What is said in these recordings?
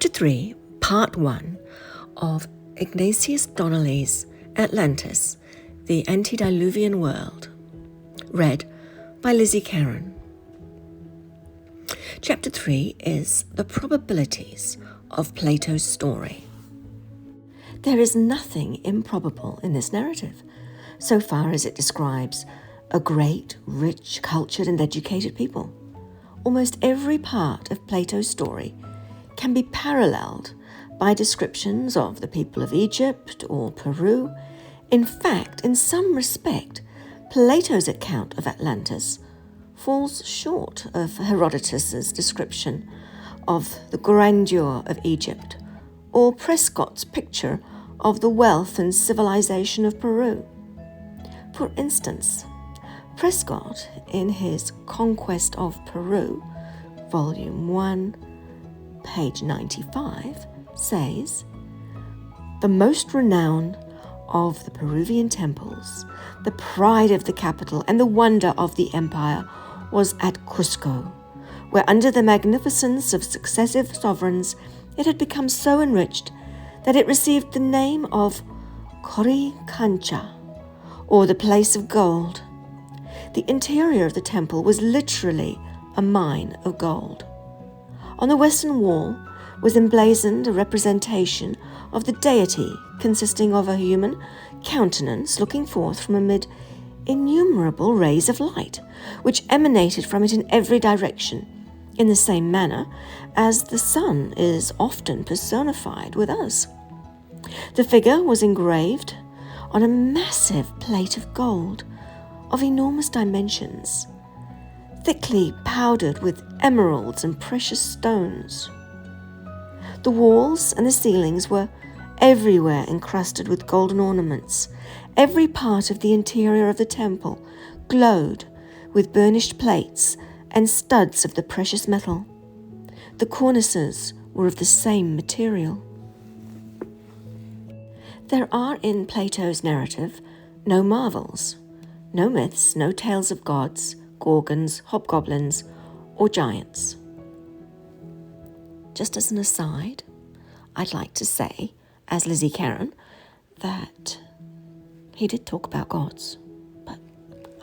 Chapter 3, Part 1 of Ignatius Donnelly's Atlantis, the Antediluvian World. Read by Lizzie Caron. Chapter 3 is the probabilities of Plato's story. There is nothing improbable in this narrative, so far as it describes a great, rich, cultured and educated people. Almost every part of Plato's story can be paralleled by descriptions of the people of Egypt or Peru. In fact, in some respect, Plato's account of Atlantis falls short of Herodotus's description of the grandeur of Egypt, or Prescott's picture of the wealth and civilization of Peru. For instance, Prescott, in his Conquest of Peru, Volume 1, page 95, says, "The most renowned of the Peruvian temples, the pride of the capital and the wonder of the empire was at Cusco, where under the magnificence of successive sovereigns it had become so enriched that it received the name of Coricancha, or the place of gold. The interior of the temple was literally a mine of gold. On the western wall was emblazoned a representation of the deity consisting of a human countenance looking forth from amid innumerable rays of light, which emanated from it in every direction, in the same manner as the sun is often personified with us. The figure was engraved on a massive plate of gold of enormous dimensions, thickly powdered with emeralds and precious stones. The walls and the ceilings were everywhere encrusted with golden ornaments. Every part of the interior of the temple glowed with burnished plates and studs of the precious metal. The cornices were of the same material." There are in Plato's narrative no marvels, no myths, no tales of gods, gorgons, hobgoblins, or giants. Just as an aside, I'd like to say, as Lizzie Caron, that he did talk about gods, but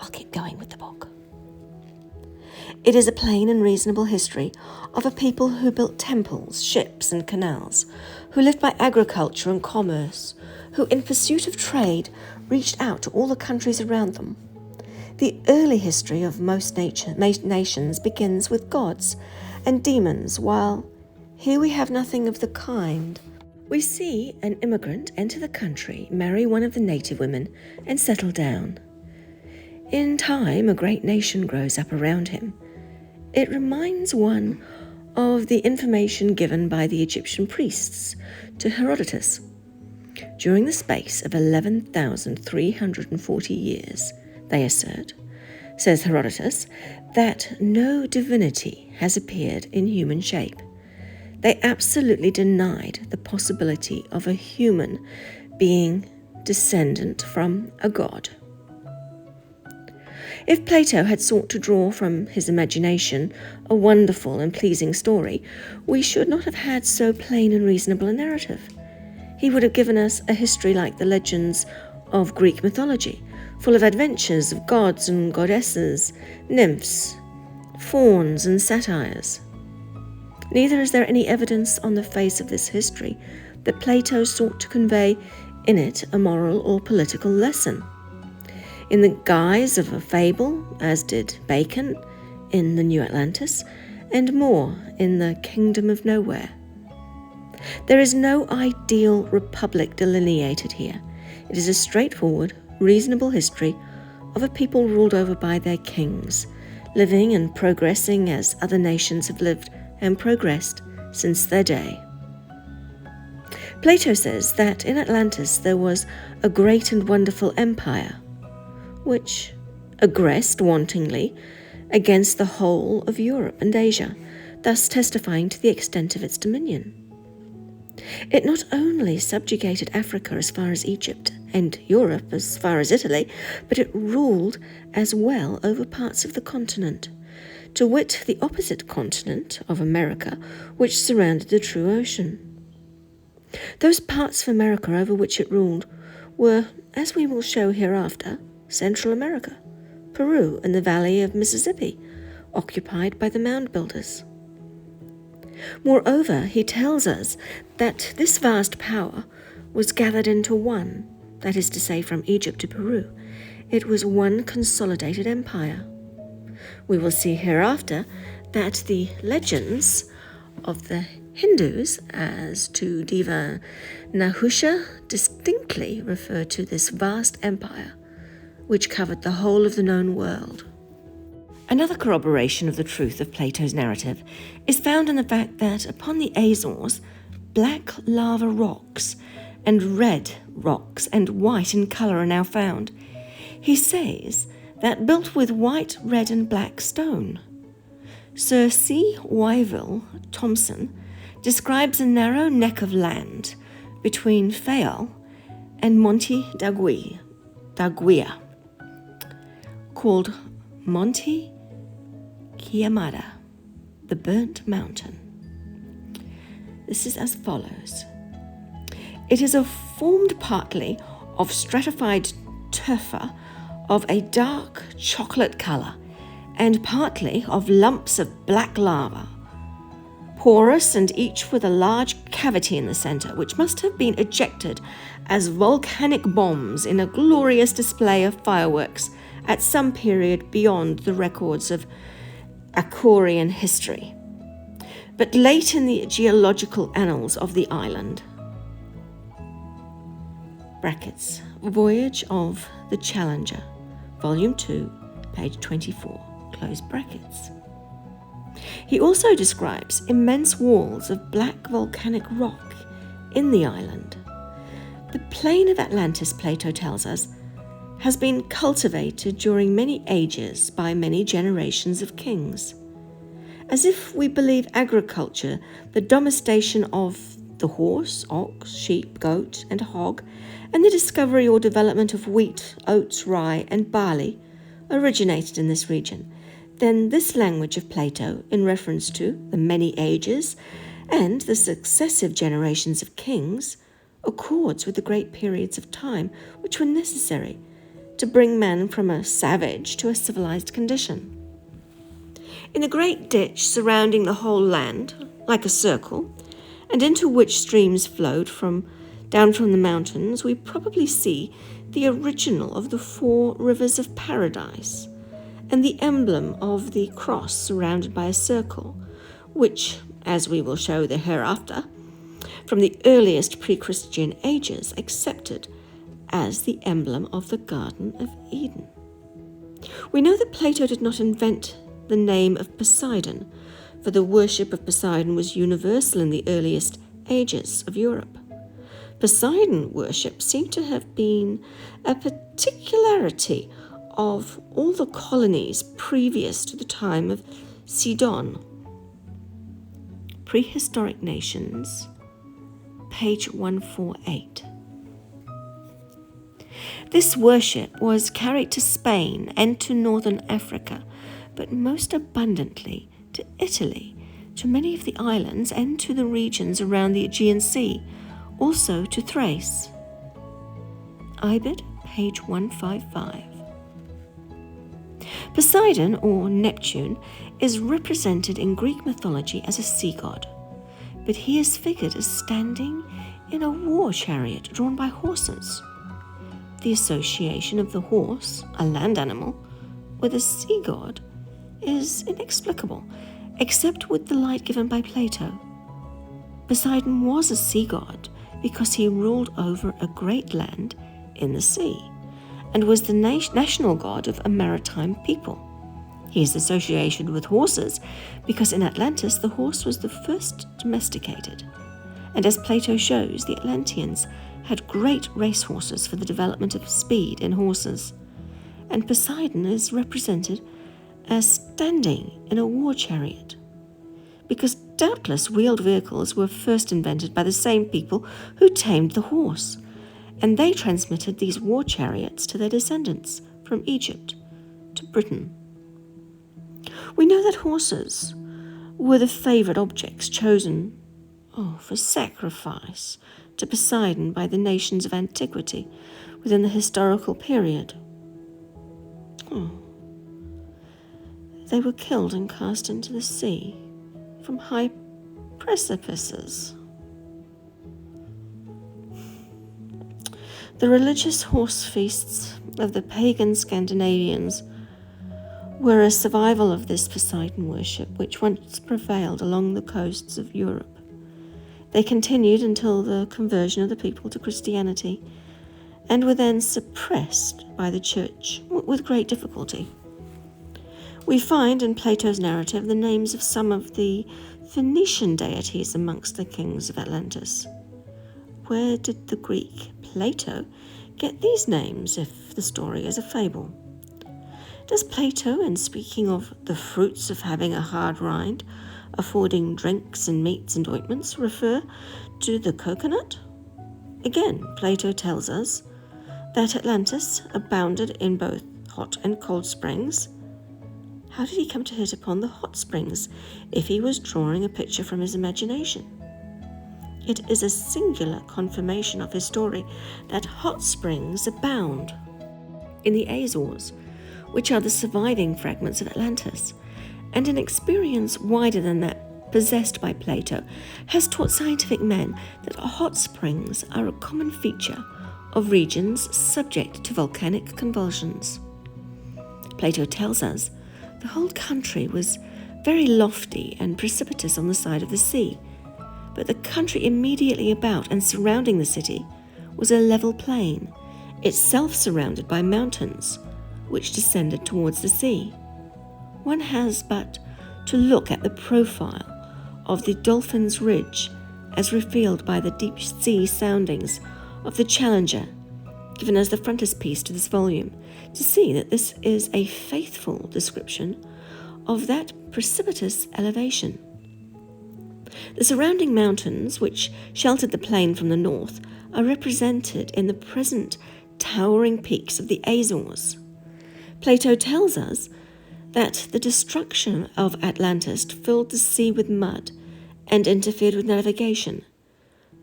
I'll keep going with the book. It is a plain and reasonable history of a people who built temples, ships, and canals, who lived by agriculture and commerce, who in pursuit of trade reached out to all the countries around them. The early history of most nations begins with gods and demons, while here we have nothing of the kind. We see an immigrant enter the country, marry one of the native women, and settle down. In time, a great nation grows up around him. It reminds one of the information given by the Egyptian priests to Herodotus. During the space of 11,340 years, they assert, says Herodotus, that no divinity has appeared in human shape. They absolutely denied the possibility of a human being descendant from a god. If Plato had sought to draw from his imagination a wonderful and pleasing story, we should not have had so plain and reasonable a narrative. He would have given us a history like the legends of Greek mythology, full of adventures of gods and goddesses, nymphs, fauns and satyrs. Neither is there any evidence on the face of this history that Plato sought to convey in it a moral or political lesson. In the guise of a fable, as did Bacon in the New Atlantis, and More in the Kingdom of Nowhere. There is no ideal republic delineated here. It is a straightforward, reasonable history of a people ruled over by their kings, living and progressing as other nations have lived and progressed since their day. Plato says that in Atlantis there was a great and wonderful empire, which aggressed wantonly against the whole of Europe and Asia, thus testifying to the extent of its dominion. It not only subjugated Africa as far as Egypt and Europe as far as Italy, but it ruled as well over parts of the continent, to wit the opposite continent of America which surrounded the true ocean. Those parts of America over which it ruled were, as we will show hereafter, Central America, Peru, and the valley of Mississippi, occupied by the mound builders. Moreover, he tells us that this vast power was gathered into one, that is to say, from Egypt to Peru. It was one consolidated empire. We will see hereafter that the legends of the Hindus as to Deva Nahusha distinctly refer to this vast empire, which covered the whole of the known world. Another corroboration of the truth of Plato's narrative is found in the fact that upon the Azores, black lava rocks and red rocks and white in colour are now found. He says that built with white, red and black stone. Sir C. Wyville Thomson describes a narrow neck of land between Fayal and Monte d'Aguia, called Monte Queimada, the burnt mountain. This is as follows. It is formed partly of stratified tufa of a dark chocolate colour and partly of lumps of black lava, porous and each with a large cavity in the centre, which must have been ejected as volcanic bombs in a glorious display of fireworks at some period beyond the records of Achorian history, but late in the geological annals of the island. Brackets, Voyage of the Challenger, Volume 2, page 24, close brackets. He also describes immense walls of black volcanic rock in the island. The plain of Atlantis, Plato tells us, has been cultivated during many ages by many generations of kings. As if we believe agriculture, the domestication of the horse, ox, sheep, goat, and hog, and the discovery or development of wheat, oats, rye, and barley originated in this region, then this language of Plato, in reference to the many ages and the successive generations of kings, accords with the great periods of time which were necessary to bring man from a savage to a civilized condition. In the great ditch surrounding the whole land, like a circle, and into which streams flowed down from the mountains, we probably see the original of the 4 rivers of paradise, and the emblem of the cross surrounded by a circle, which, as we will show the hereafter, from the earliest pre-Christian ages accepted as the emblem of the Garden of Eden. We know that Plato did not invent the name of Poseidon, for the worship of Poseidon was universal in the earliest ages of Europe. Poseidon worship seemed to have been a particularity of all the colonies previous to the time of Sidon. Prehistoric Nations, page 148. This worship was carried to Spain and to northern Africa, but most abundantly to Italy, to many of the islands, and to the regions around the Aegean Sea, also to Thrace. Ibid, page 155. Poseidon, or Neptune, is represented in Greek mythology as a sea god, but he is figured as standing in a war chariot drawn by horses. The association of the horse, a land animal, with a sea god is inexplicable, except with the light given by Plato. Poseidon was a sea god because he ruled over a great land in the sea, and was the national god of a maritime people. He is associated with horses because in Atlantis the horse was the first domesticated, and as Plato shows, the Atlanteans had great racehorses for the development of speed in horses, and Poseidon is represented as standing in a war chariot, because doubtless wheeled vehicles were first invented by the same people who tamed the horse, and they transmitted these war chariots to their descendants from Egypt to Britain. We know that horses were the favourite objects chosen for sacrifice to Poseidon by the nations of antiquity within the historical period. They were killed and cast into the sea from high precipices. The religious horse feasts of the pagan Scandinavians were a survival of this Poseidon worship, which once prevailed along the coasts of Europe. They continued until the conversion of the people to Christianity, and were then suppressed by the church with great difficulty. We find in Plato's narrative the names of some of the Phoenician deities amongst the kings of Atlantis. Where did the Greek Plato get these names if the story is a fable? Does Plato, in speaking of the fruits of having a hard rind, affording drinks and meats and ointments, refer to the coconut? Again, Plato tells us that Atlantis abounded in both hot and cold springs. How did he come to hit upon the hot springs if he was drawing a picture from his imagination? It is a singular confirmation of his story that hot springs abound in the Azores, which are the surviving fragments of Atlantis, and an experience wider than that possessed by Plato has taught scientific men that hot springs are a common feature of regions subject to volcanic convulsions. Plato tells us the whole country was very lofty and precipitous on the side of the sea, but the country immediately about and surrounding the city was a level plain, itself surrounded by mountains, which descended towards the sea. One has but to look at the profile of the Dolphin's Ridge as revealed by the deep sea soundings of the Challenger, given as the frontispiece to this volume, to see that this is a faithful description of that precipitous elevation. The surrounding mountains, which sheltered the plain from the north, are represented in the present towering peaks of the Azores. Plato tells us that the destruction of Atlantis filled the sea with mud and interfered with navigation.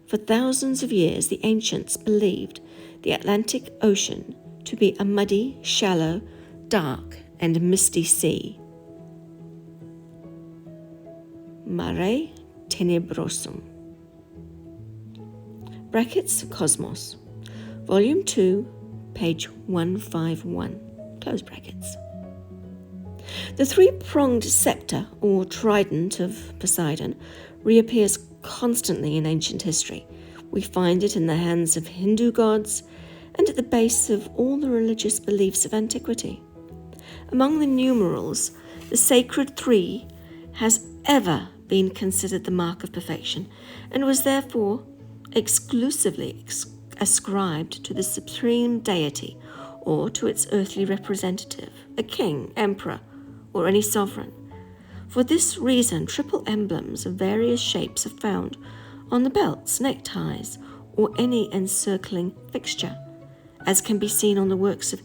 For thousands of years, the ancients believed the Atlantic Ocean to be a muddy, shallow, dark, and misty sea. Mare tenebrosum. Brackets Cosmos, Volume 2, page 151. Close brackets. The three-pronged scepter, or trident of Poseidon, reappears constantly in ancient history. We find it in the hands of Hindu gods and at the base of all the religious beliefs of antiquity. Among the numerals, the sacred three has ever been considered the mark of perfection and was therefore exclusively ascribed to the supreme deity or to its earthly representative, a king, emperor, or any sovereign. For this reason, triple emblems of various shapes are found on the belts, neckties, or any encircling fixture, as can be seen on the works of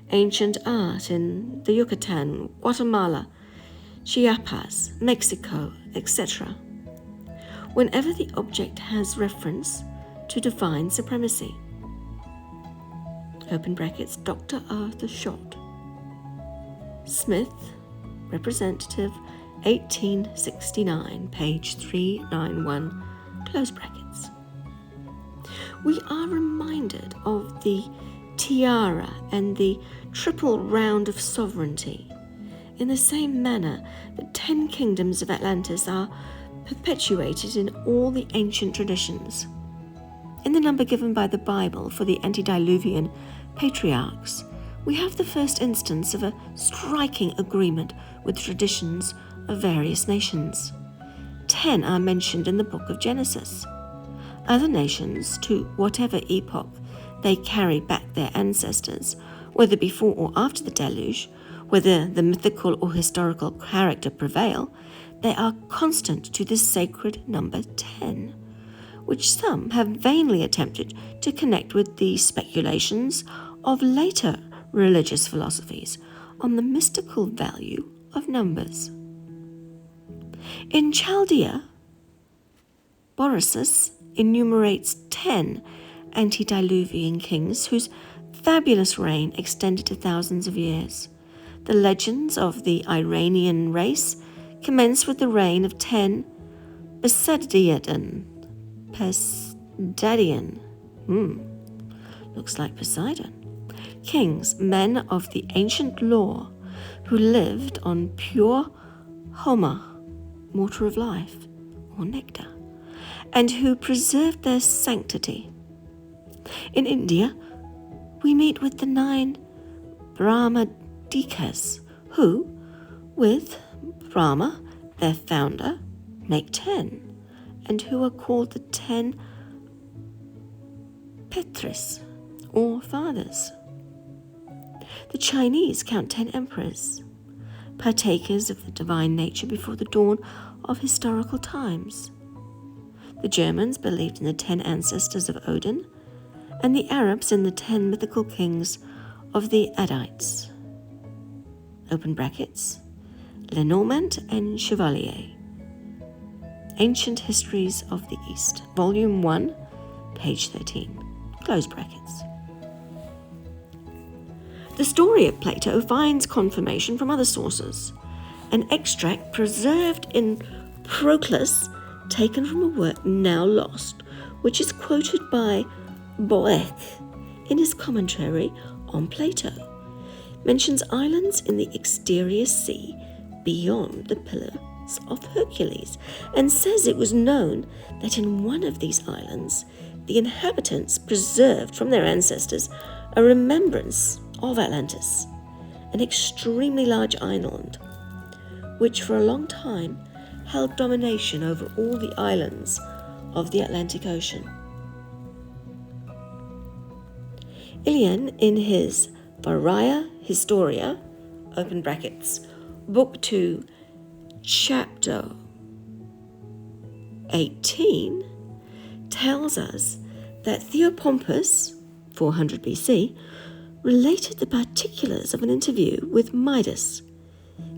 ancient art in the Yucatan, Guatemala, Chiapas, Mexico, etc., whenever the object has reference to divine supremacy. Open brackets, Dr. Arthur Schott. Smith, Representative, 1869, page 391, close brackets. We are reminded of the tiara and the triple round of sovereignty. In the same manner, the 10 kingdoms of Atlantis are perpetuated in all the ancient traditions. In the number given by the Bible for the Antediluvian patriarchs, we have the first instance of a striking agreement with traditions of various nations. 10 are mentioned in the book of Genesis. Other nations, to whatever epoch they carry back their ancestors, whether before or after the deluge, whether the mythical or historical character prevail, they are constant to this sacred number 10, which some have vainly attempted to connect with the speculations of later religious philosophies on the mystical value of numbers. In Chaldea, Boryssus enumerates 10 antediluvian kings whose fabulous reign extended to thousands of years. The legends of the Iranian race commence with the reign of 10 Poseidon. Looks like Poseidon. Kings, men of the ancient law, who lived on pure Homa, water of life, or nectar, and who preserved their sanctity. In India, we meet with the 9 Brahmadikas, who, with Brahma, their founder, make 10, and who are called the 10 Petris, or fathers. The Chinese count 10 emperors, partakers of the divine nature before the dawn of historical times. The Germans believed in the 10 ancestors of Odin, and the Arabs in the 10 mythical kings of the Adites. Open brackets, Lenormand and Chevalier. Ancient Histories of the East, Volume 1, page 13. Close brackets. The story of Plato finds confirmation from other sources. An extract preserved in Proclus, taken from a work now lost, which is quoted by Boeck in his commentary on Plato, mentions islands in the exterior sea beyond the Pillars of Hercules, and says it was known that in one of these islands the inhabitants preserved from their ancestors a remembrance of Atlantis, an extremely large island, which for a long time held domination over all the islands of the Atlantic Ocean. Ilian, in his Varia Historia, open brackets, Book 2, Chapter 18, tells us that Theopompus, 400 BC, related the particulars of an interview with Midas,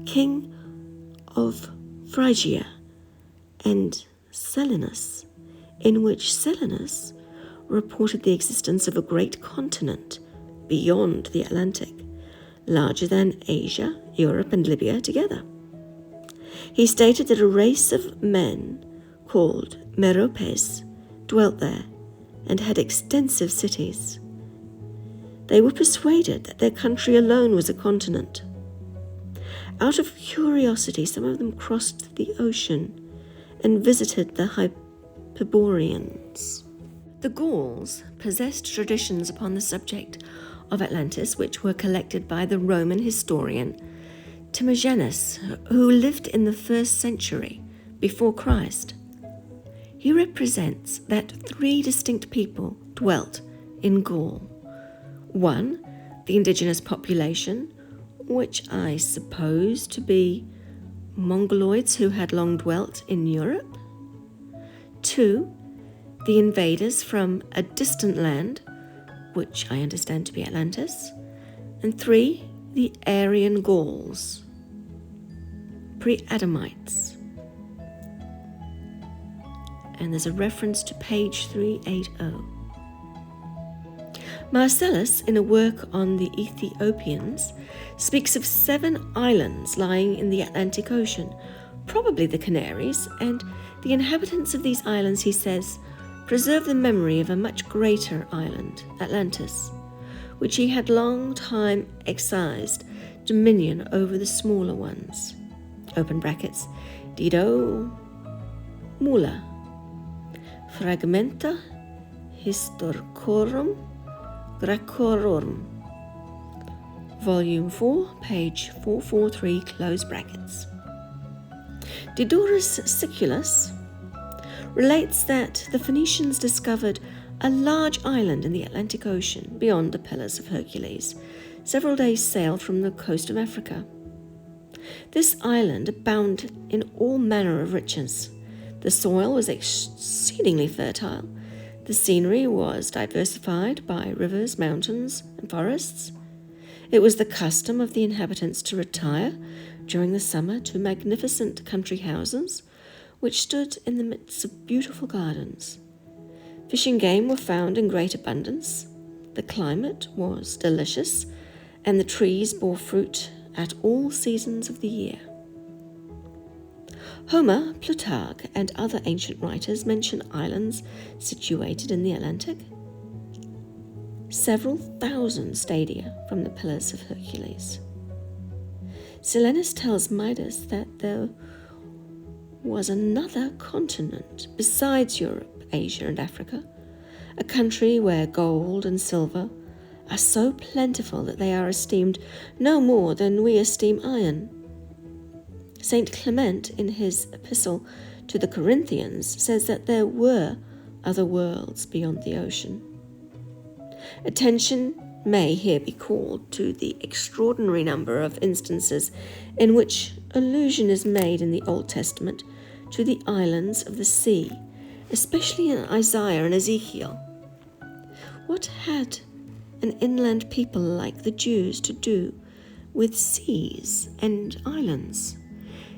king of Phrygia, and Selinus, in which Selinus reported the existence of a great continent beyond the Atlantic, larger than Asia, Europe, and Libya together. He stated that a race of men called Meropes dwelt there and had extensive cities. They were persuaded that their country alone was a continent. Out of curiosity, some of them crossed the ocean and visited the Hyperboreans. The Gauls possessed traditions upon the subject of Atlantis, which were collected by the Roman historian Timagenes, who lived in the 1st century before Christ. He represents that 3 distinct people dwelt in Gaul. 1, the indigenous population, which I suppose to be Mongoloids who had long dwelt in Europe. 2, the invaders from a distant land, which I understand to be Atlantis. And 3, the Aryan Gauls, pre-Adamites. And there's a reference to page 380. Marcellus, in a work on the Ethiopians, speaks of 7 islands lying in the Atlantic Ocean, probably the Canaries, and the inhabitants of these islands, he says, preserve the memory of a much greater island, Atlantis, which he had long time exercised dominion over the smaller ones. Open brackets, Dido Mula, Fragmenta Historicorum Graecorum, Volume 4, page 443, close brackets. Diodorus Siculus relates that the Phoenicians discovered a large island in the Atlantic Ocean beyond the Pillars of Hercules, several days' sail from the coast of Africa. This island abounded in all manner of riches. The soil was exceedingly fertile. The scenery was diversified by rivers, mountains, and forests. It was the custom of the inhabitants to retire during the summer to magnificent country houses, which stood in the midst of beautiful gardens. Fish and game were found in great abundance. The climate was delicious, and the trees bore fruit at all seasons of the year. Homer, Plutarch, and other ancient writers mention islands situated in the Atlantic. Several thousand stadia from the Pillars of Hercules. Silenus tells Midas that there was another continent besides Europe, Asia, and Africa, a country where gold and silver are so plentiful that they are esteemed no more than we esteem iron. Saint Clement, in his epistle to the Corinthians, says that there were other worlds beyond the ocean. Attention may here be called to the extraordinary number of instances in which allusion is made in the Old Testament to the islands of the sea, especially in Isaiah and Ezekiel. What had an inland people like the Jews to do with seas and islands?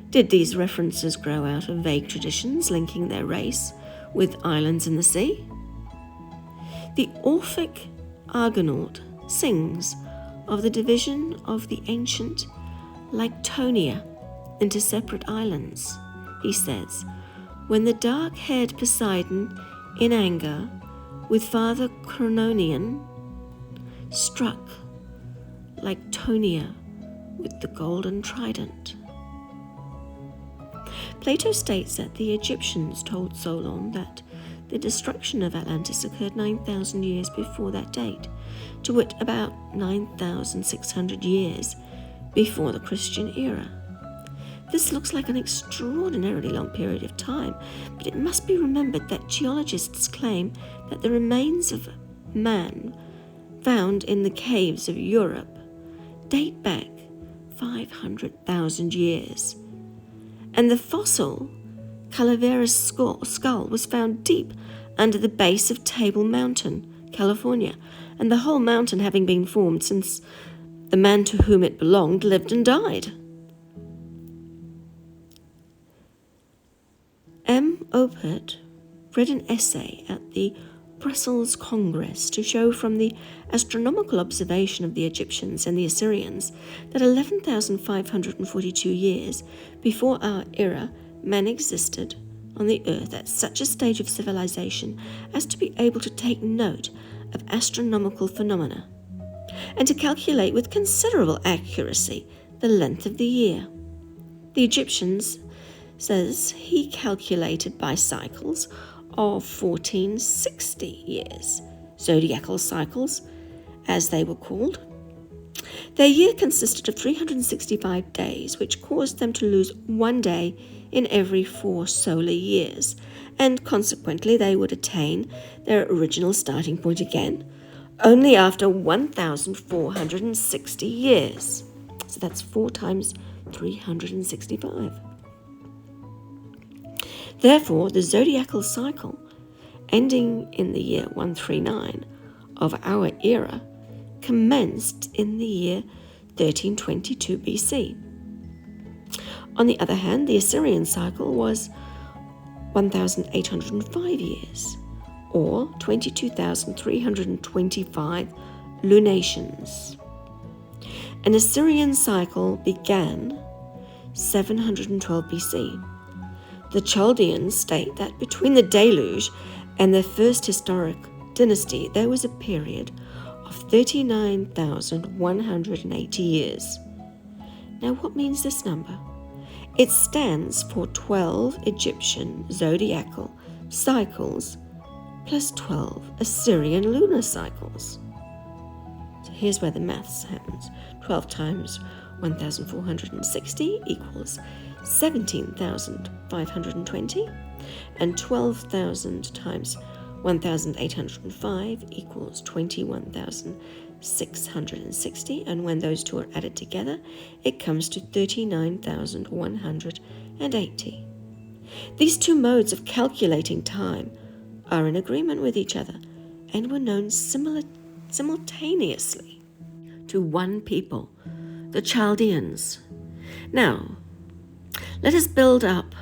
Did these references grow out of vague traditions linking their race with islands in the sea? The Orphic Argonaut sings of the division of the ancient Lyctonia into separate islands. He says, when the dark-haired Poseidon, in anger with Father Crononion, struck Lyctonia with the golden trident. Plato states that the Egyptians told Solon that the destruction of Atlantis occurred 9,000 years before that date, to wit, about 9,600 years before the Christian era. This looks like an extraordinarily long period of time, but it must be remembered that geologists claim that the remains of man found in the caves of Europe date back 500,000 years, and the fossil Calaveras skull was found deep under the base of Table Mountain, California, and the whole mountain having been formed since the man to whom it belonged lived and died. M. Opert read an essay at the Brussels Congress to show from the astronomical observation of the Egyptians and the Assyrians that 11,542 years before our era man existed on the earth at such a stage of civilization as to be able to take note of astronomical phenomena and to calculate with considerable accuracy the length of the year. The Egyptians, says he, calculated by cycles of 1460 years, zodiacal cycles, as they were called. Their year consisted of 365 days, which caused them to lose 1 day in every 4 solar years, and consequently they would attain their original starting point again only after 1,460 years. So that's 4 times 365. Therefore, the zodiacal cycle, ending in the year 139 of our era, commenced in the year 1322 BC. On the other hand, the Assyrian cycle was 1,805 years, or 22,325 lunations. An Assyrian cycle began 712 BC. The Chaldeans state that between the deluge and their first historic dynasty, there was a period of 39,180 years. Now, what means this number? It stands for 12 Egyptian zodiacal cycles plus 12 Assyrian lunar cycles. So here's where the maths happens. 12 times 1,460 equals 17,520, and 12,000 times 1,805 equals 21,660, and when those two are added together, it comes to 39,180. These two modes of calculating time are in agreement with each other and were known simultaneously to one people, the Chaldeans. Now, let us build up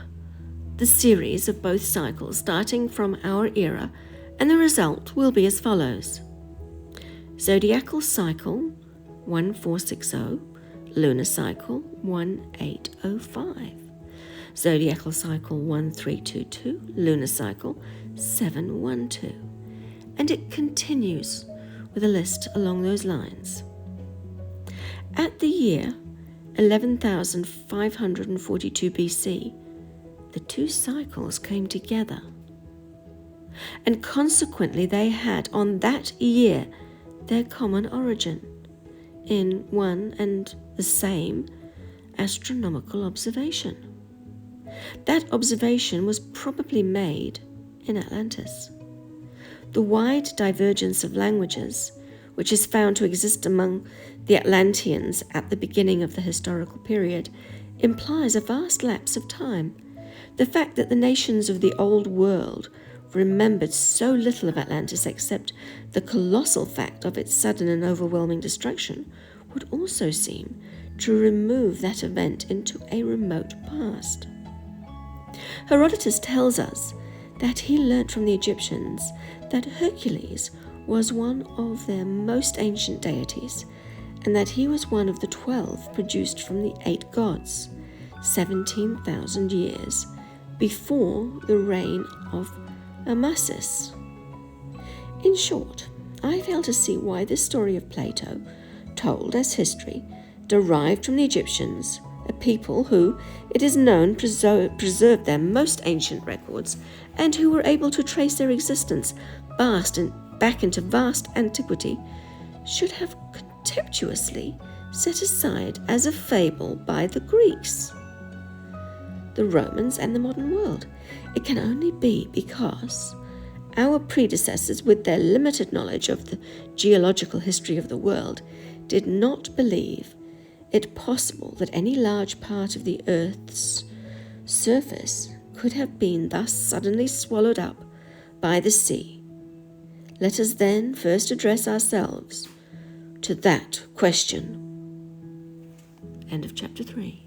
the series of both cycles starting from our era, and the result will be as follows. Zodiacal cycle 1460, lunar cycle 1805. Zodiacal cycle 1322, lunar cycle 712. And it continues with a list along those lines. At the year 11,542 BC, the two cycles came together, and consequently they had on that year their common origin in one and the same astronomical observation. That observation was probably made in Atlantis. The wide divergence of languages, which is found to exist among the Atlanteans at the beginning of the historical period, implies a vast lapse of time. The fact that the nations of the Old World remembered so little of Atlantis except the colossal fact of its sudden and overwhelming destruction would also seem to remove that event into a remote past. Herodotus tells us that he learnt from the Egyptians that Hercules was one of their most ancient deities, and that he was one of the 12 produced from the 8 gods, 17,000 years before the reign of Amasis. In short, I fail to see why this story of Plato, told as history, derived from the Egyptians, a people who, it is known, preserved their most ancient records, and who were able to trace their existence back into vast antiquity, should have contemptuously set aside as a fable by the Greeks, the Romans, and the modern world. It can only be because our predecessors, with their limited knowledge of the geological history of the world, did not believe it possible that any large part of the Earth's surface could have been thus suddenly swallowed up by the sea. Let us then first address ourselves to that question. End of chapter 3.